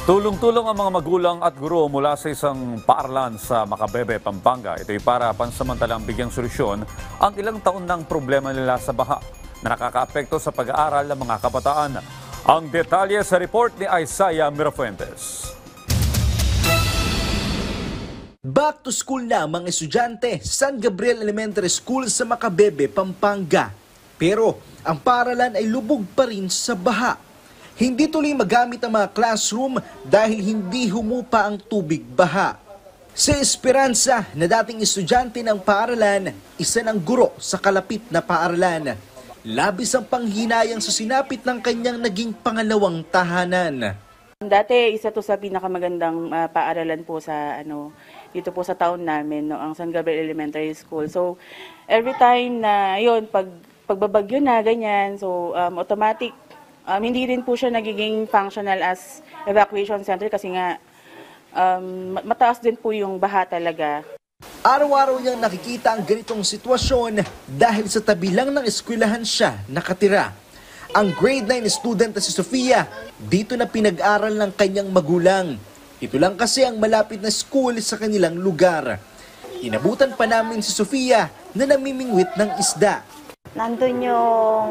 Tulong-tulong ang mga magulang at guro mula sa isang paaralan sa Macabebe, Pampanga. Ito'y para pansamantalang bigyang solusyon ang ilang taon ng problema nila sa baha na nakakaapekto sa pag-aaral ng mga kabataan. Ang detalye sa report ni Isaiah Mirafuentes. Back to school na ang mga estudyante sa San Gabriel Elementary School sa Macabebe, Pampanga. Pero ang paaralan ay lubog pa rin sa baha. Hindi tuloy magamit ang mga classroom dahil hindi humupa ang tubig baha. Si Esperanza na dating estudyante ng paaralan, isa ng guro sa kalapit na paaralan. Labis ang panghinayang sa sinapit ng kanyang naging pangalawang tahanan. Dati isa to sa pinakamagandang paaralan po sa dito po sa town namin, ang San Gabriel Elementary School. So every time na yon pagbabagyo na ganyan, so automatic hindi rin po siya nagiging functional as evacuation center kasi nga mataas din po yung baha talaga. Araw-araw niyang nakikita ang ganitong sitwasyon dahil sa tabi lang ng eskwelahan siya nakatira. Ang grade 9 student na si Sofia, dito na pinag-aral ng kanyang magulang. Ito lang kasi ang malapit na school sa kanilang lugar. Inabutan pa namin si Sofia na namimingwit ng isda. Nandun yung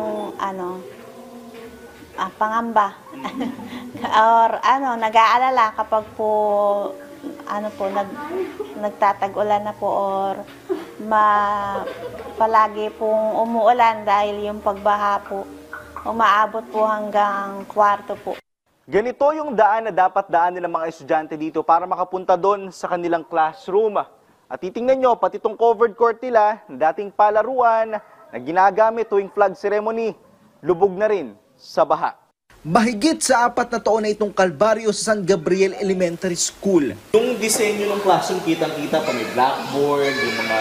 pangamba or nag-aalala kapag po nagtatag-ulan na po or palagi pong umuulan dahil yung pagbaha po umaabot po hanggang kwarto po. Ganito yung daan na dapat daanin ng mga estudyante dito para makapunta doon sa kanilang classroom. At titingnan nyo, pati itong covered court nila, dating palaruan na ginagamit tuwing flag ceremony, lubog na rin sa baha. Mahigit sa 4 na taon na itong kalbaryo sa San Gabriel Elementary School. Yung disenyo ng classroom, kitang-kita pa, may blackboard, yung mga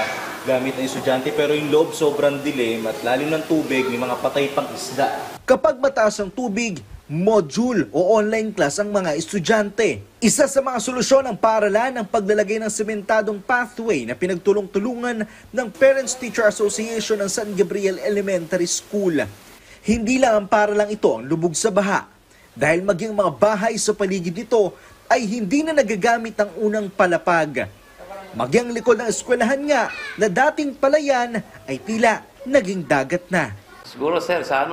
gamit ng estudyante, pero yung loob sobrang dilim at lalim ng tubig, may mga patay pang isda. Kapag mataas ang tubig, module o online class ang mga estudyante. Isa sa mga solusyon ng paaralan ang paglalagay ng sementadong pathway na pinagtulong-tulungan ng Parents-Teacher Association ng San Gabriel Elementary School. Hindi lang ang paaralang ito ang lubog sa baha dahil maging mga bahay sa paligid nito ay hindi na nagagamit ang unang palapag. Magyang likod ng eskwelahan nga na dating palayan ay tila naging dagat na. Siguro sir, sa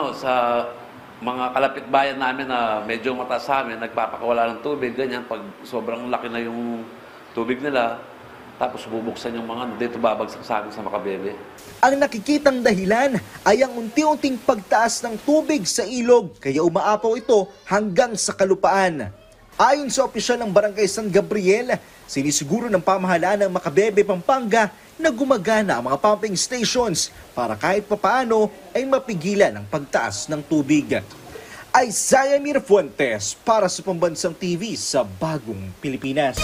mga kalapit bayan namin na medyo mataas sa amin, nagpapakawala ng tubig, ganyan, pag sobrang laki na yung tubig nila, tapos bubuksan yung mga dito babagsak sa amin sa Macabebe. Ang nakikitang dahilan ay ang unti-unting pagtaas ng tubig sa ilog, kaya umaapaw ito hanggang sa kalupaan. Ayon sa opisyal ng Barangay San Gabriel, sinisiguro ng pamahalaan ng Macabebe, Pampanga na gumagana ang mga pumping stations para kahit papaano ay mapigilan ang pagtaas ng tubig. Isaiah Mirafuentes para sa Pambansang TV sa Bagong Pilipinas.